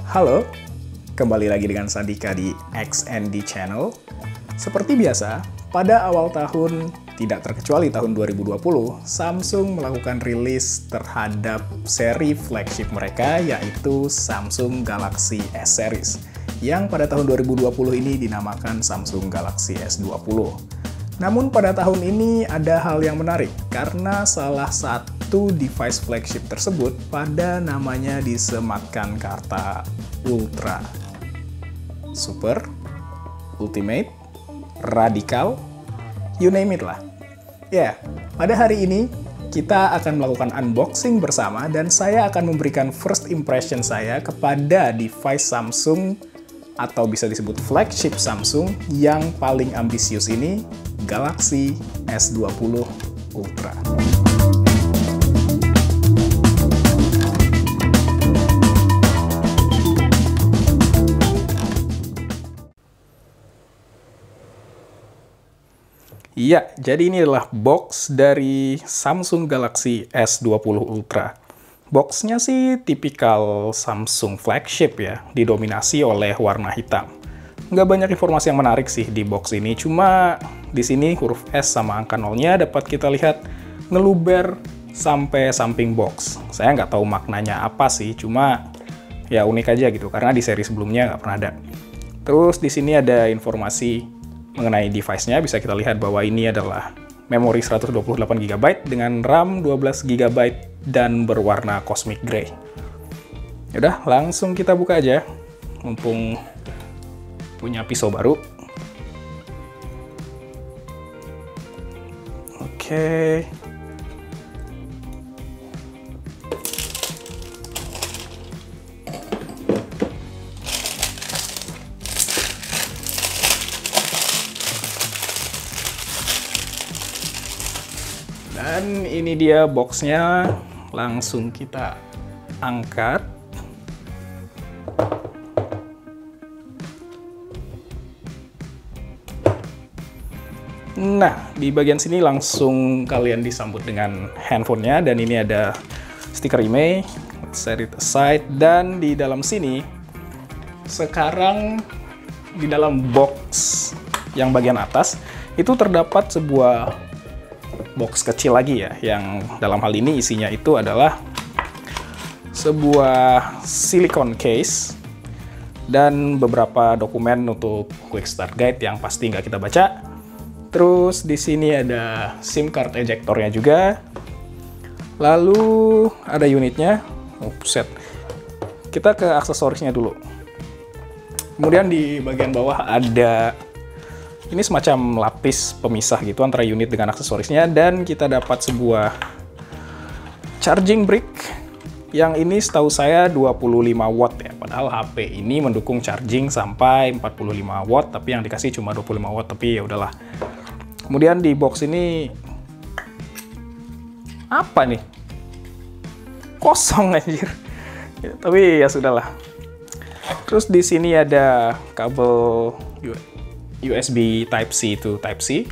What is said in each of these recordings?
Halo, kembali lagi dengan Sandika di XND Channel. Seperti biasa, pada awal tahun, tidak terkecuali tahun 2020, Samsung melakukan rilis terhadap seri flagship mereka, yaitu Samsung Galaxy S Series, yang pada tahun 2020 ini dinamakan Samsung Galaxy S20. Namun pada tahun ini ada hal yang menarik, karena salah satu device flagship tersebut pada namanya disematkan kata Ultra, Super, Ultimate, Radikal, you name it lah. Ya, pada hari ini kita akan melakukan unboxing bersama dan saya akan memberikan first impression saya kepada device Samsung atau bisa disebut flagship Samsung yang paling ambisius ini, Galaxy S20 Ultra. Iya, jadi ini adalah box dari Samsung Galaxy S20 Ultra. Boxnya sih tipikal Samsung flagship ya, didominasi oleh warna hitam. Nggak banyak informasi yang menarik sih di box ini, cuma di sini huruf S sama angka 0-nya dapat kita lihat ngeluber sampai samping box. Saya nggak tahu maknanya apa sih, cuma ya unik aja gitu, karena di seri sebelumnya nggak pernah ada. Terus di sini ada informasi mengenai device-nya, bisa kita lihat bahwa ini adalah memori 128GB dengan RAM 12GB dan berwarna cosmic gray. Yaudah, langsung kita buka aja, mumpung punya pisau baru. Oke. Dan ini dia boxnya, langsung kita angkat. Nah, di bagian sini langsung kalian disambut dengan handphonenya, dan ini ada stiker IMEI, set it aside, dan di dalam sini, sekarang di dalam box yang bagian atas, itu terdapat sebuah box kecil lagi ya, yang dalam hal ini isinya itu adalah sebuah silicone case dan beberapa dokumen untuk quick start guide yang pasti nggak kita baca. Terus di sini ada SIM card ejectornya juga. Lalu ada unitnya. Set. Kita ke aksesorisnya dulu. Kemudian di bagian bawah ada ini semacam lapis pemisah gitu antara unit dengan aksesorisnya, dan kita dapat sebuah charging brick yang ini setahu saya 25 watt ya, padahal HP ini mendukung charging sampai 45 watt, tapi yang dikasih cuma 25 watt, tapi ya udahlah. Kemudian di box ini apa nih? Kosong anjir. Ya, tapi ya sudahlah. Terus di sini ada kabel USB Type-C to Type-C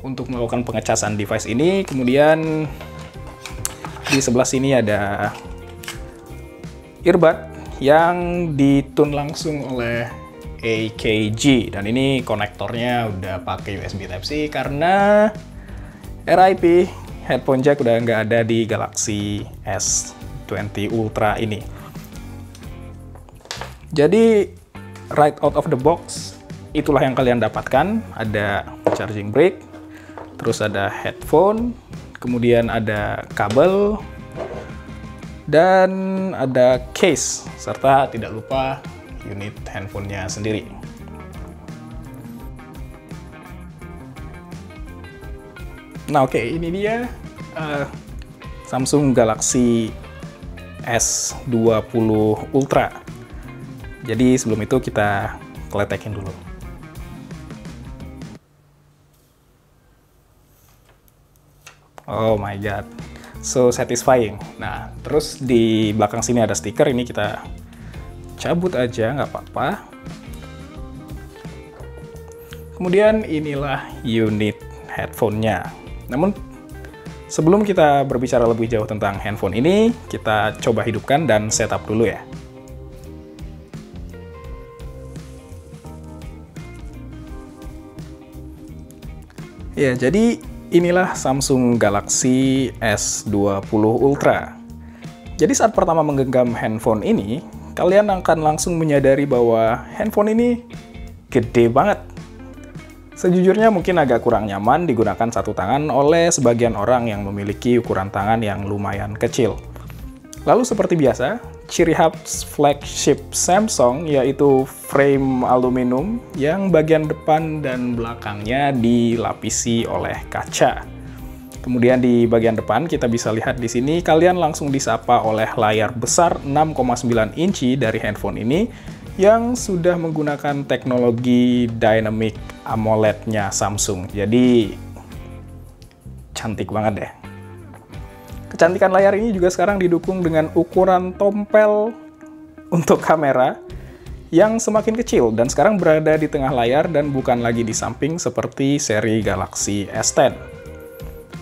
untuk melakukan pengecasan device ini. Kemudian di sebelah sini ada earbud yang ditune langsung oleh AKG, dan ini konektornya udah pakai USB Type-C karena RIP headphone jack udah nggak ada di Galaxy S20 Ultra ini. Jadi right out of the box, itulah yang kalian dapatkan. Ada charging brick, terus ada headphone, kemudian ada kabel, dan ada case, serta tidak lupa unit handphonenya sendiri. Nah oke, ini dia Samsung Galaxy S20 Ultra. Jadi sebelum itu kita kletekin dulu. Oh my god, so satisfying. Nah, terus di belakang sini ada stiker, ini kita cabut aja, nggak apa-apa. Kemudian inilah unit headphone-nya. Namun sebelum kita berbicara lebih jauh tentang handphone ini, kita coba hidupkan dan setup dulu ya. Ya, jadi inilah Samsung Galaxy S20 Ultra. Jadi saat pertama menggenggam handphone ini, kalian akan langsung menyadari bahwa handphone ini gede banget. Sejujurnya mungkin agak kurang nyaman digunakan satu tangan oleh sebagian orang yang memiliki ukuran tangan yang lumayan kecil. Lalu seperti biasa, ciri khas flagship Samsung yaitu frame aluminium yang bagian depan dan belakangnya dilapisi oleh kaca. Kemudian di bagian depan kita bisa lihat di sini kalian langsung disapa oleh layar besar 6,9 inci dari handphone ini yang sudah menggunakan teknologi Dynamic AMOLED-nya Samsung. Jadi cantik banget deh. Kecantikan layar ini juga sekarang didukung dengan ukuran tompel untuk kamera yang semakin kecil dan sekarang berada di tengah layar dan bukan lagi di samping seperti seri Galaxy S10.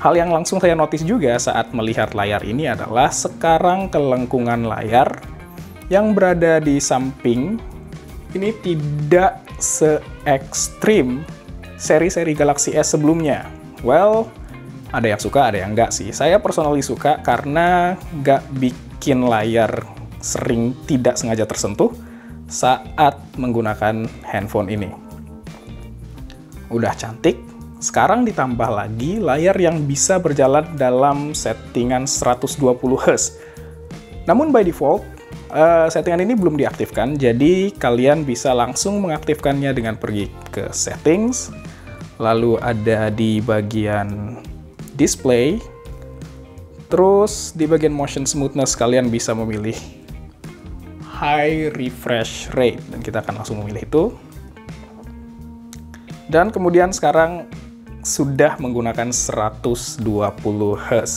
Hal yang langsung saya notice juga saat melihat layar ini adalah sekarang kelengkungan layar yang berada di samping ini tidak se-ekstrim seri-seri Galaxy S sebelumnya. Well, ada yang suka, ada yang enggak sih. Saya personally suka karena nggak bikin layar sering tidak sengaja tersentuh saat menggunakan handphone ini. Udah cantik, sekarang ditambah lagi layar yang bisa berjalan dalam settingan 120Hz. Namun by default, settingan ini belum diaktifkan, jadi kalian bisa langsung mengaktifkannya dengan pergi ke settings, lalu ada di bagian display, terus di bagian motion smoothness kalian bisa memilih high refresh rate dan kita akan langsung memilih itu. Dan kemudian sekarang sudah menggunakan 120Hz.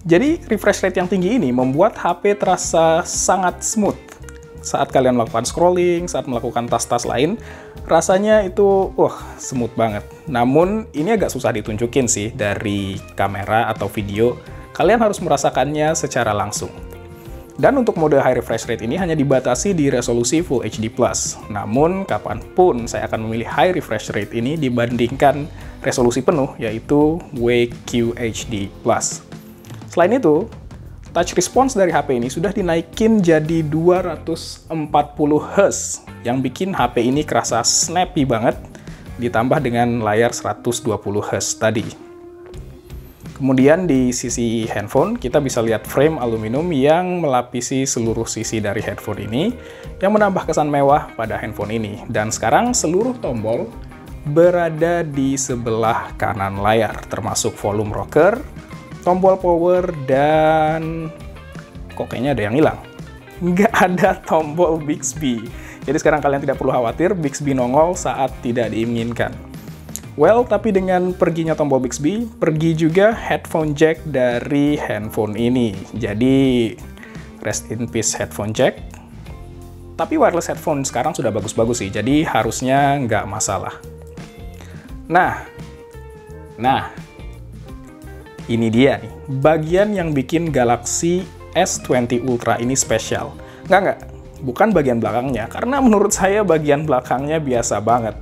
Jadi refresh rate yang tinggi ini membuat HP terasa sangat smooth. Saat kalian melakukan scrolling, saat melakukan tas-tas lain, rasanya itu smooth banget. Namun ini agak susah ditunjukin sih dari kamera atau video. Kalian harus merasakannya secara langsung. Dan untuk mode high refresh rate ini hanya dibatasi di resolusi Full HD+. Namun kapanpun saya akan memilih high refresh rate ini dibandingkan resolusi penuh yaitu WQHD+. Selain itu, touch response dari HP ini sudah dinaikin jadi 240Hz yang bikin HP ini kerasa snappy banget ditambah dengan layar 120Hz tadi. Kemudian di sisi handphone kita bisa lihat frame aluminium yang melapisi seluruh sisi dari headphone ini yang menambah kesan mewah pada handphone ini. Dan sekarang seluruh tombol berada di sebelah kanan layar termasuk volume rocker, tombol power, dan kok kayaknya ada yang hilang. Nggak ada tombol Bixby. Jadi sekarang kalian tidak perlu khawatir Bixby nongol saat tidak diinginkan. Well, tapi dengan perginya tombol Bixby, pergi juga headphone jack dari handphone ini. Jadi, rest in peace headphone jack. Tapi wireless headphone sekarang sudah bagus-bagus sih, jadi harusnya nggak masalah. Nah, ini dia nih, bagian yang bikin Galaxy S20 Ultra ini spesial. Bukan bagian belakangnya, karena menurut saya bagian belakangnya biasa banget.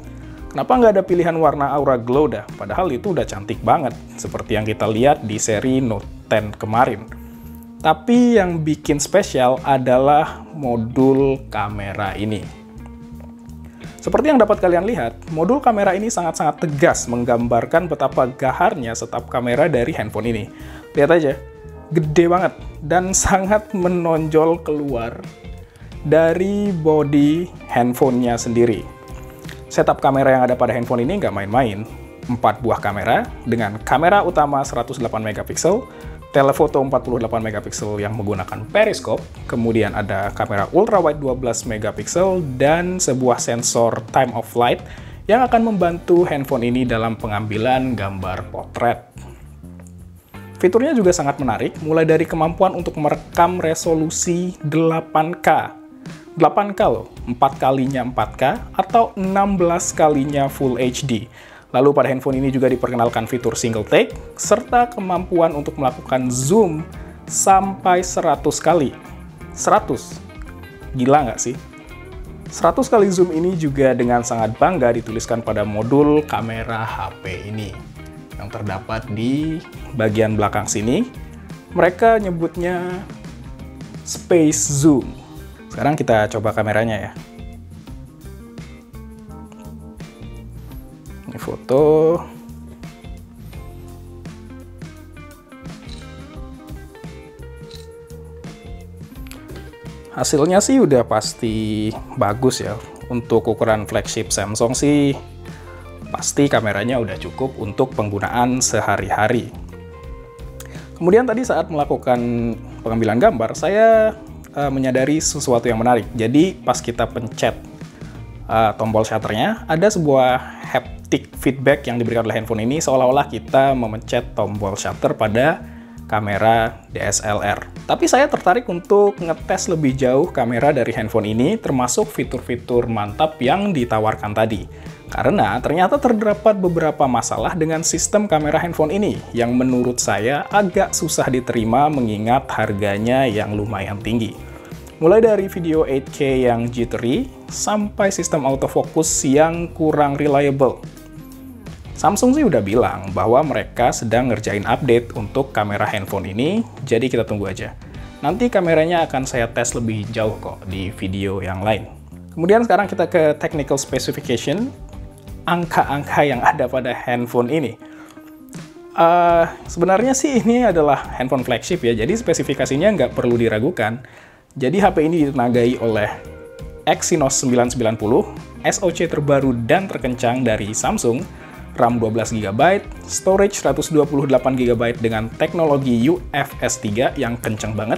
Kenapa nggak ada pilihan warna Aura Glow dah? Padahal itu udah cantik banget, seperti yang kita lihat di seri Note 10 kemarin. Tapi yang bikin spesial adalah modul kamera ini. Seperti yang dapat kalian lihat, modul kamera ini sangat-sangat tegas menggambarkan betapa gaharnya setap kamera dari handphone ini. Lihat aja, gede banget dan sangat menonjol keluar dari body handphonenya sendiri. Setup kamera yang ada pada handphone ini nggak main-main. 4 buah kamera dengan kamera utama 108 megapiksel, telefoto 48 megapiksel yang menggunakan periskop, kemudian ada kamera ultrawide 12 megapiksel, dan sebuah sensor time of flight yang akan membantu handphone ini dalam pengambilan gambar potret. Fiturnya juga sangat menarik, mulai dari kemampuan untuk merekam resolusi 8K. 8K loh, 4 kalinya 4K atau 16 kalinya Full HD. Lalu pada handphone ini juga diperkenalkan fitur single take, serta kemampuan untuk melakukan zoom sampai 100 kali. 100? Gila nggak sih? 100 kali zoom ini juga dengan sangat bangga dituliskan pada modul kamera HP ini. yang terdapat di bagian belakang sini. Mereka nyebutnya Space Zoom. Sekarang kita coba kameranya ya. Ini foto. Hasilnya sih udah pasti bagus ya. Untuk ukuran flagship Samsung sih pasti kameranya udah cukup untuk penggunaan sehari-hari. Kemudian tadi saat melakukan pengambilan gambar, saya menyadari sesuatu yang menarik. Jadi pas kita pencet tombol shutternya, ada sebuah haptic feedback yang diberikan oleh handphone ini, seolah-olah kita memencet tombol shutter pada kamera DSLR. Tapi saya tertarik untuk ngetes lebih jauh kamera dari handphone ini, termasuk fitur-fitur mantap yang ditawarkan tadi. Karena ternyata terdapat beberapa masalah dengan sistem kamera handphone ini, yang menurut saya agak susah diterima mengingat harganya yang lumayan tinggi. Mulai dari video 8K yang jittery, sampai sistem autofocus yang kurang reliable. Samsung sih udah bilang bahwa mereka sedang ngerjain update untuk kamera handphone ini, jadi kita tunggu aja. Nanti kameranya akan saya tes lebih jauh kok di video yang lain. Kemudian sekarang kita ke technical specification, angka-angka yang ada pada handphone ini. Sebenarnya sih ini adalah handphone flagship ya, jadi spesifikasinya nggak perlu diragukan. Jadi HP ini ditenagai oleh Exynos 990, SoC terbaru dan terkencang dari Samsung, RAM 12GB, storage 128GB dengan teknologi UFS 3 yang kenceng banget,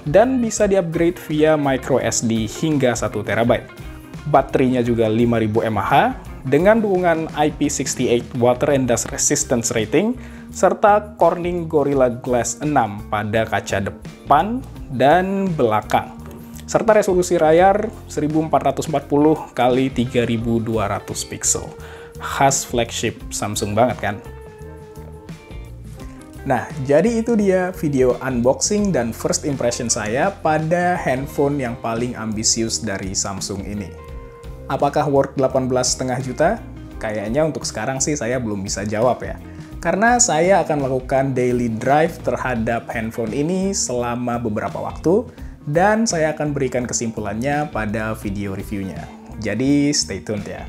dan bisa di-upgrade via microSD hingga 1TB. Baterainya juga 5000 mAh, dengan dukungan IP68 Water and Dust Resistance Rating, serta Corning Gorilla Glass 6 pada kaca depan dan belakang, serta resolusi layar 1440 x 3200 pixel. Khas flagship Samsung banget kan? Nah, jadi itu dia video unboxing dan first impression saya pada handphone yang paling ambisius dari Samsung ini. Apakah worth 18,5 juta? Kayaknya untuk sekarang sih saya belum bisa jawab ya. Karena saya akan melakukan daily drive terhadap handphone ini selama beberapa waktu, dan saya akan berikan kesimpulannya pada video reviewnya. Jadi stay tuned ya.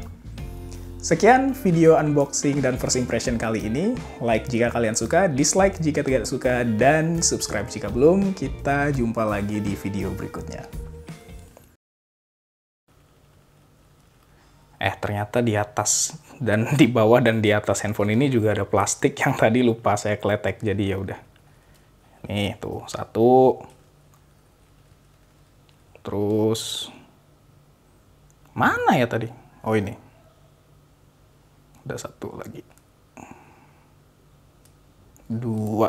Sekian video unboxing dan first impression kali ini. Like jika kalian suka, dislike jika tidak suka, dan subscribe jika belum. Kita jumpa lagi di video berikutnya. Ternyata di atas dan di bawah dan di atas handphone ini juga ada plastik yang tadi lupa saya kletek, jadi ya udah. Nih tuh, satu. Terus mana ya tadi? Oh ini. Ada satu lagi. Dua.